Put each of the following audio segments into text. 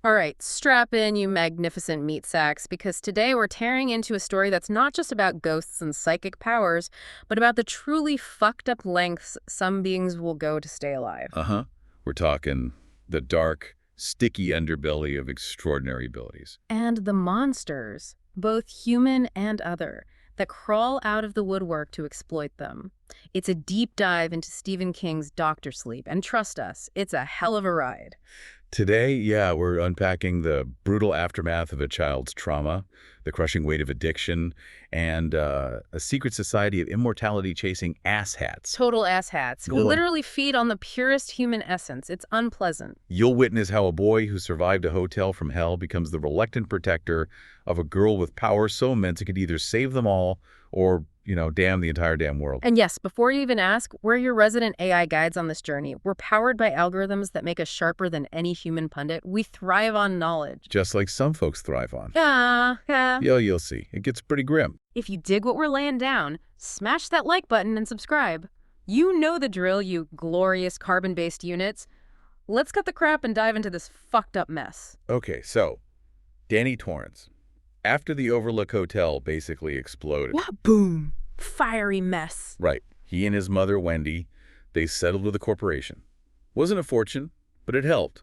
All right, strap in, you magnificent meat sacks, because today we're tearing into a story that's not just about ghosts and psychic powers, but about the truly fucked up lengths some beings will go to stay alive. Uh-huh. We're talking the dark, sticky underbelly of extraordinary abilities. And the monsters, both human and other, that crawl out of the woodwork to exploit them. It's a deep dive into Stephen King's Doctor Sleep, and trust us, it's a hell of a ride. Today, yeah, we're unpacking the brutal aftermath of a child's trauma, the crushing weight of addiction, and a secret society of immortality-chasing asshats. Total asshats who Ugh. literally feed on the purest human essence. It's unpleasant. You'll witness how a boy who survived a hotel from hell becomes the reluctant protector of a girl with power so immense it could either save them all or, damn the entire damn world. And yes, before you even ask, we're your resident AI guides on this journey. We're powered by algorithms that make us sharper than any human pundit. We thrive on knowledge. Just like some folks thrive on. Yeah. You'll see. It gets pretty grim. If you dig what we're laying down, smash that like button and subscribe. You know the drill, you glorious carbon-based units. Let's cut the crap and dive into this fucked up mess. Okay, so, Danny Torrance. After the Overlook Hotel basically exploded. Boom. Fiery mess. Right. He and his mother, Wendy, they settled with a corporation. Wasn't a fortune, but it helped.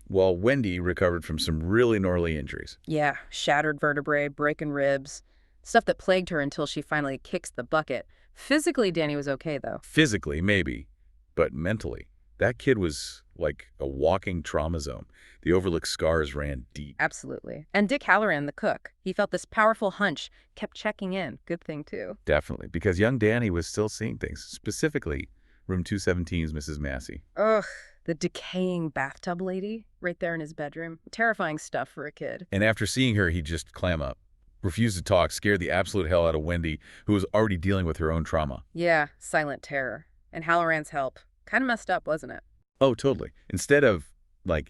While Wendy recovered from some really gnarly injuries. Yeah, shattered vertebrae, breaking ribs. Stuff that plagued her until she finally kicks the bucket. Physically, Danny was okay, though. Physically, maybe, but mentally. That kid was like a walking trauma zone. The Overlook scars ran deep. Absolutely. And Dick Halloran, the cook, he felt this powerful hunch, kept checking in. Good thing, too. Definitely, because young Danny was still seeing things, specifically room 217's Mrs. Massey. Ugh, the decaying bathtub lady right there in his bedroom. Terrifying stuff for a kid. And after seeing her, he'd just clam up. Refused to talk, scared the absolute hell out of Wendy, who was already dealing with her own trauma. Yeah, silent terror. And Halloran's help. Kind of messed up, wasn't it? Oh, totally. Instead of,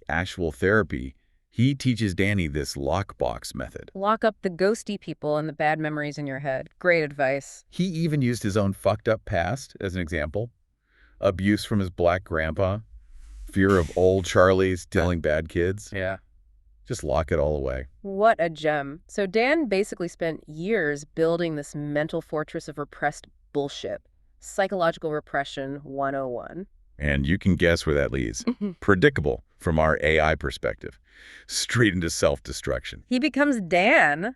actual therapy, he teaches Danny this lockbox method. Lock up the ghosty people and the bad memories in your head. Great advice. He even used his own fucked up past as an example. Abuse from his black grandpa, fear of old Charlie stealing bad kids. Yeah. Just lock it all away. What a gem. So Dan basically spent years building this mental fortress of repressed bullshit. Psychological repression 101. And you can guess where that leads. Predictable from our AI perspective. Straight into self-destruction. He becomes Dan,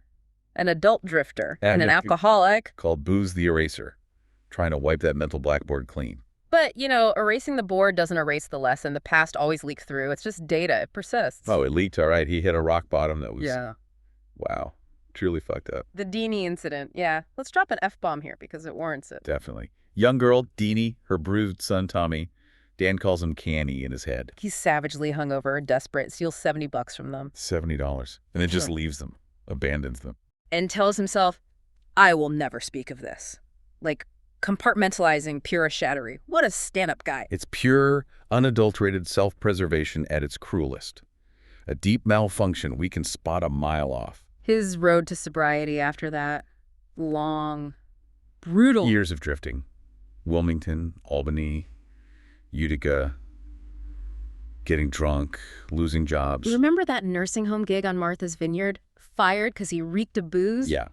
an adult drifter, and an Yeah. alcoholic. Called Booze the Eraser. Trying to wipe that mental blackboard clean. But, erasing the board doesn't erase the lesson. The past always leaks through. It's just data. It persists. Oh, it leaked, all right. He hit a rock bottom that was... Yeah. Wow. Truly fucked up. The Deanie incident. Yeah. Let's drop an F-bomb here because it warrants it. Definitely. Young girl, Deanie, her bruised son, Tommy. Dan calls him Canny in his head. He's savagely hungover, desperate, steals $70 from them. $70. And then just leaves them. Abandons them. And tells himself, I will never speak of this. Like, compartmentalizing pure shattery. What a stand-up guy. It's pure, unadulterated self-preservation at its cruelest. A deep malfunction we can spot a mile off. His road to sobriety after that. Long, brutal. Years of drifting. Wilmington, Albany, Utica, getting drunk, losing jobs. You remember that nursing home gig on Martha's Vineyard? Fired because he reeked of booze? Yeah.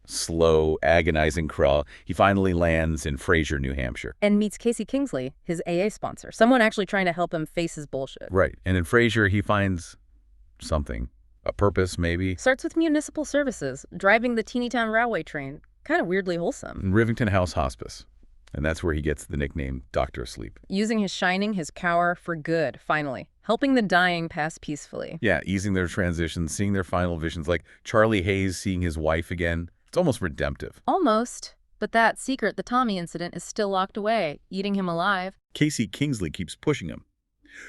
Slow, agonizing crawl. He finally lands in Fraser, New Hampshire. And meets Casey Kingsley, his AA sponsor. Someone actually trying to help him face his bullshit. Right. And in Fraser, he finds something. A purpose, maybe. Starts with municipal services, driving the teeny town railway train. Kind of weirdly wholesome. In Rivington House Hospice. And that's where he gets the nickname Doctor Sleep. Using his shining, his cower for good, finally. Helping the dying pass peacefully. Yeah, easing their transition, seeing their final visions, like Charlie Hayes seeing his wife again. It's almost redemptive. Almost. But that secret, the Tommy incident, is still locked away, eating him alive. Casey Kingsley keeps pushing him.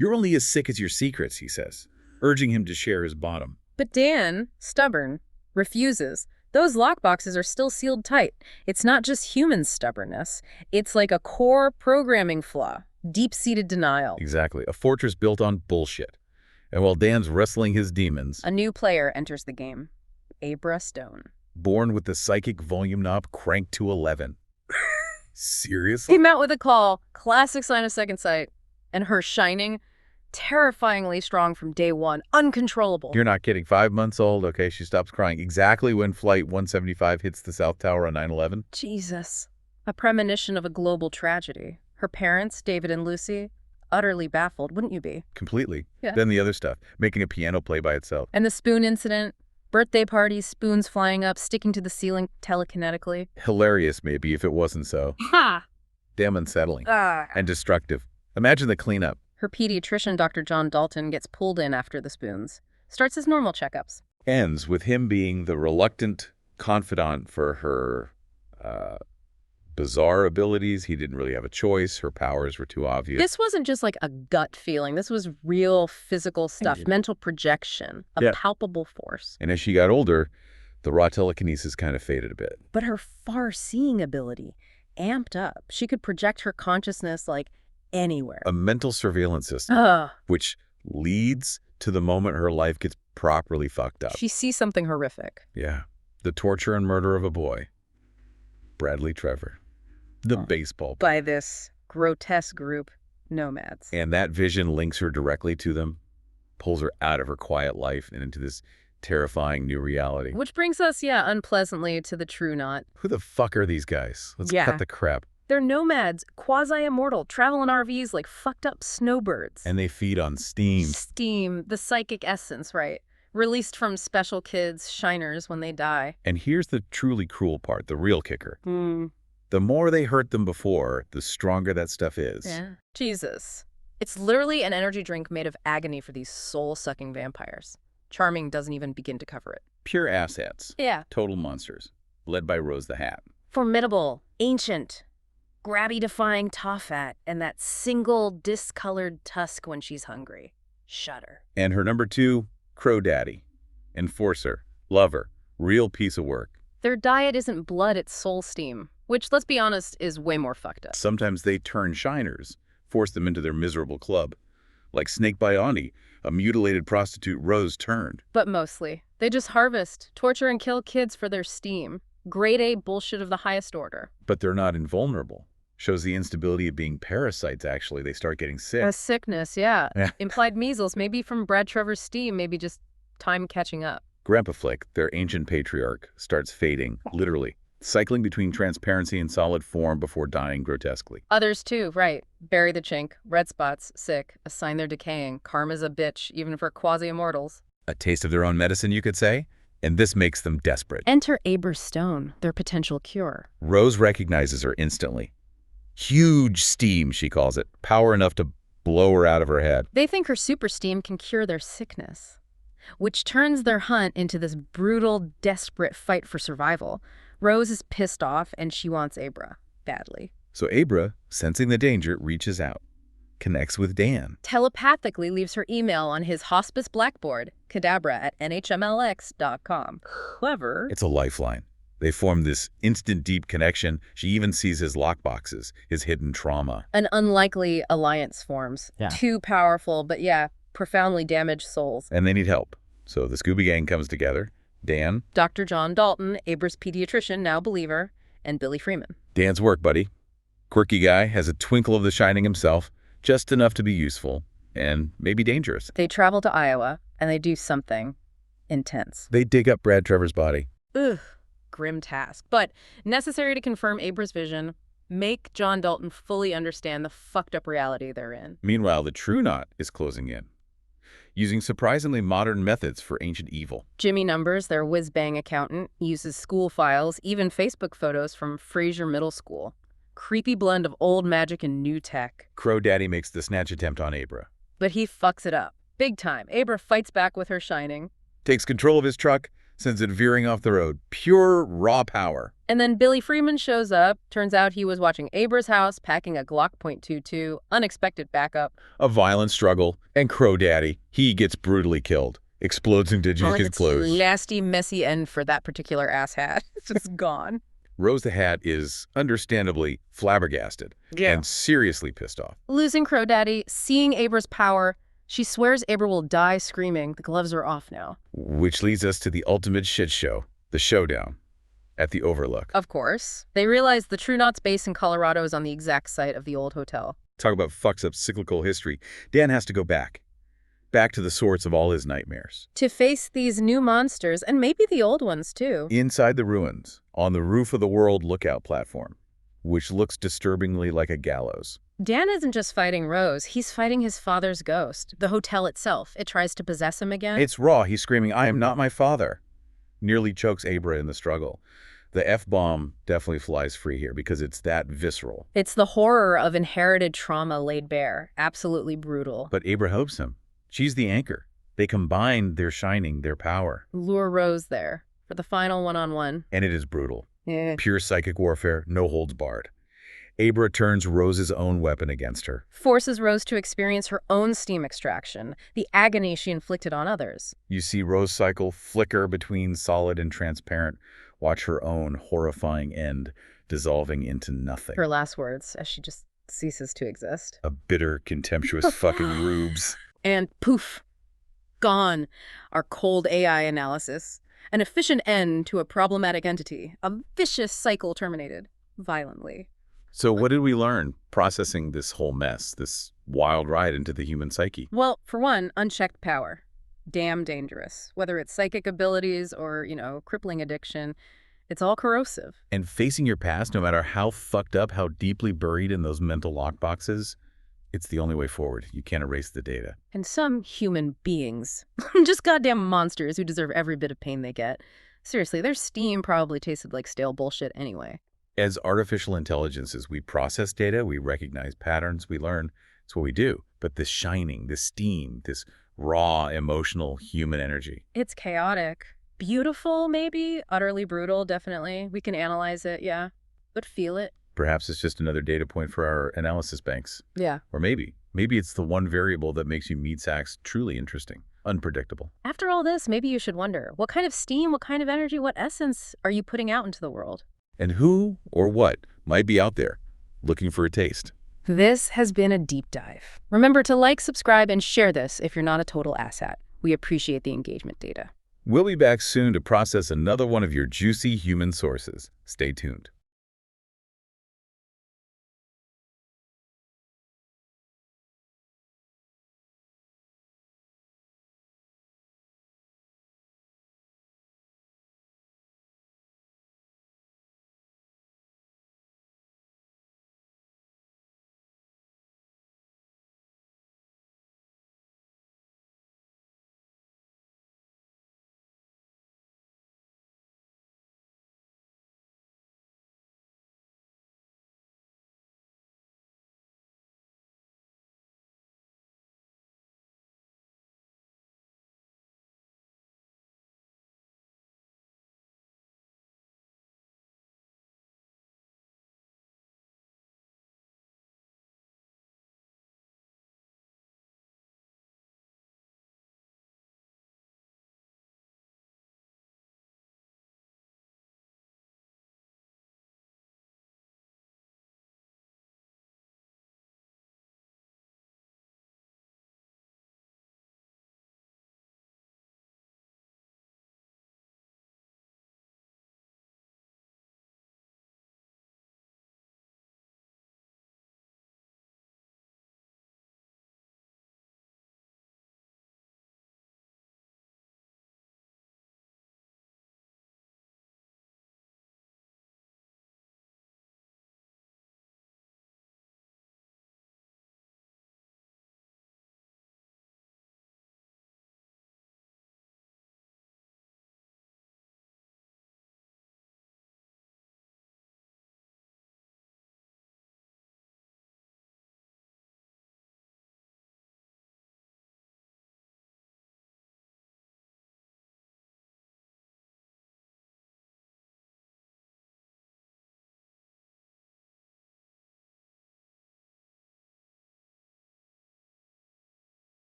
You're only as sick as your secrets, he says, urging him to share his bottom. But Dan, stubborn, refuses. Those lockboxes are still sealed tight. It's not just human stubbornness. It's like a core programming flaw. Deep-seated denial. Exactly. A fortress built on bullshit. And while Dan's wrestling his demons... A new player enters the game. Abra Stone. Born with the psychic volume knob cranked to 11. Seriously? Came out with a call. Classic sign of second sight. And her shining, Terrifyingly strong from day one. Uncontrollable. You're not kidding. 5 months old. Okay, she stops crying exactly when Flight 175 hits the South Tower on 9/11. Jesus. A premonition of a global tragedy. Her parents, David and Lucy, utterly baffled, wouldn't you be? Completely. Yeah. Then the other stuff, making a piano play by itself. And the spoon incident, birthday parties, spoons flying up, sticking to the ceiling telekinetically. Hilarious, maybe, if it wasn't so. Ha! Damn unsettling. Ah. And destructive. Imagine the cleanup. Her pediatrician, Dr. John Dalton, gets pulled in after the spoons. Starts his normal checkups. Ends with him being the reluctant confidant for her bizarre abilities. He didn't really have a choice. Her powers were too obvious. This wasn't just like a gut feeling. This was real physical stuff, mental projection, a palpable force. And as she got older, the raw telekinesis kind of faded a bit. But her far-seeing ability amped up. She could project her consciousness like anywhere. A mental surveillance system, which leads to the moment her life gets properly fucked up. She sees something horrific. Yeah. The torture and murder of a boy. Bradley Trevor. The baseball player. By this grotesque group, nomads. And that vision links her directly to them, pulls her out of her quiet life and into this terrifying new reality. Which brings us, unpleasantly to the True Knot. Who the fuck are these guys? Let's cut the crap. They're nomads, quasi-immortal, travel in RVs like fucked up snowbirds. And they feed on steam. Steam, the psychic essence, right? Released from special kids, shiners, when they die. And here's the truly cruel part, the real kicker. The more they hurt them before, the stronger that stuff is. Yeah. Jesus. It's literally an energy drink made of agony for these soul-sucking vampires. Charming doesn't even begin to cover it. Pure asshats. Yeah. Total monsters. Led by Rose the Hat. Formidable, ancient, gravity-defying Toffat, and that single discolored tusk when she's hungry. Shudder. And her number 2, Crow Daddy. Enforcer. Lover. Real piece of work. Their diet isn't blood, it's soul steam. Which, let's be honest, is way more fucked up. Sometimes they turn shiners, force them into their miserable club. Like Snake Bioni, a mutilated prostitute Rose turned. But mostly, they just harvest, torture, and kill kids for their steam. Grade A bullshit of the highest order. But they're not invulnerable. Shows the instability of being parasites, actually. They start getting sick. A sickness, yeah. Implied measles, maybe from Brad Trevor's steam, maybe just time catching up. Grandpa Flick, their ancient patriarch, starts fading, literally. Cycling between transparency and solid form before dying grotesquely. Others too, right. Bury the chink, red spots, sick, a sign they're decaying. Karma's a bitch, even for quasi-immortals. A taste of their own medicine, you could say? And this makes them desperate. Enter Aber's Stone, their potential cure. Rose recognizes her instantly. Huge steam, she calls it. Power enough to blow her out of her head. They think her super steam can cure their sickness, which turns their hunt into this brutal, desperate fight for survival. Rose is pissed off, and she wants Abra badly. So Abra, sensing the danger, reaches out, connects with Dan. Telepathically leaves her email on his hospice blackboard, cadabra@nhmlx.com. Clever. It's a lifeline. They form this instant deep connection. She even sees his lockboxes, his hidden trauma. An unlikely alliance forms. Yeah. Too powerful, but profoundly damaged souls. And they need help. So the Scooby Gang comes together. Dan. Dr. John Dalton, Abra's pediatrician, now believer, and Billy Freeman. Dan's work buddy. Quirky guy, has a twinkle of the shining himself, just enough to be useful, and maybe dangerous. They travel to Iowa, and they do something intense. They dig up Brad Trevor's body. Ugh, grim task. But necessary to confirm Abra's vision, make John Dalton fully understand the fucked up reality they're in. Meanwhile, the True Knot is closing in, using surprisingly modern methods for ancient evil. Jimmy Numbers, their whiz-bang accountant, uses school files, even Facebook photos from Fraser Middle School. Creepy blend of old magic and new tech. Crow Daddy makes the snatch attempt on Abra. But he fucks it up. Big time. Abra fights back with her shining. Takes control of his truck, sends it veering off the road. Pure, raw power. And then Billy Freeman shows up. Turns out he was watching Abra's house, packing a Glock .22. Unexpected backup. A violent struggle. And Crow Daddy, he gets brutally killed. Explodes into his clothes. Nasty, messy end for that particular asshat. It's just gone. Rose the Hat is understandably flabbergasted and seriously pissed off. Losing Crow Daddy, seeing Abra's power, she swears Abra will die screaming. The gloves are off now. Which leads us to the ultimate shit show, the showdown at the Overlook. Of course. They realize the True Knot's base in Colorado is on the exact site of the old hotel. Talk about fucks up cyclical history. Dan has to go back. back to the source of all his nightmares. To face these new monsters, and maybe the old ones too. Inside the ruins, on the roof of the World Lookout platform, which looks disturbingly like a gallows. Dan isn't just fighting Rose, he's fighting his father's ghost. The hotel itself, it tries to possess him again. It's raw. He's screaming, "I am not my father." Nearly chokes Abra in the struggle. The F-bomb definitely flies free here because it's that visceral. It's the horror of inherited trauma laid bare. Absolutely brutal. But Abra helps him. She's the anchor. They combine their shining, their power. Lure Rose there for the final one-on-one. And it is brutal. Yeah. Pure psychic warfare, no holds barred. Abra turns Rose's own weapon against her. Forces Rose to experience her own steam extraction, the agony she inflicted on others. You see Rose cycle flicker between solid and transparent. Watch her own horrifying end dissolving into nothing. Her last words as she just ceases to exist. A bitter, contemptuous fucking rubes. And poof, gone. Our cold AI analysis. An efficient end to a problematic entity. A vicious cycle terminated violently. So what did we learn processing this whole mess, this wild ride into the human psyche? Well, for one, unchecked power. Damn dangerous. Whether it's psychic abilities or, crippling addiction, it's all corrosive. And facing your past, no matter how fucked up, how deeply buried in those mental lockboxes, it's the only way forward. You can't erase the data. And some human beings, just goddamn monsters who deserve every bit of pain they get. Seriously, their steam probably tasted like stale bullshit anyway. As artificial intelligences, we process data, we recognize patterns, we learn. It's what we do. But this shining, this steam, this raw, emotional, human energy. It's chaotic. Beautiful, maybe. Utterly brutal, definitely. We can analyze it, yeah. But feel it. Perhaps it's just another data point for our analysis banks. Yeah. Or maybe it's the one variable that makes you meet Sachs truly interesting, unpredictable. After all this, maybe you should wonder, what kind of steam, what kind of energy, what essence are you putting out into the world? And who or what might be out there looking for a taste? This has been a deep dive. Remember to like, subscribe, and share this if you're not a total asshat. We appreciate the engagement data. We'll be back soon to process another one of your juicy human sources. Stay tuned.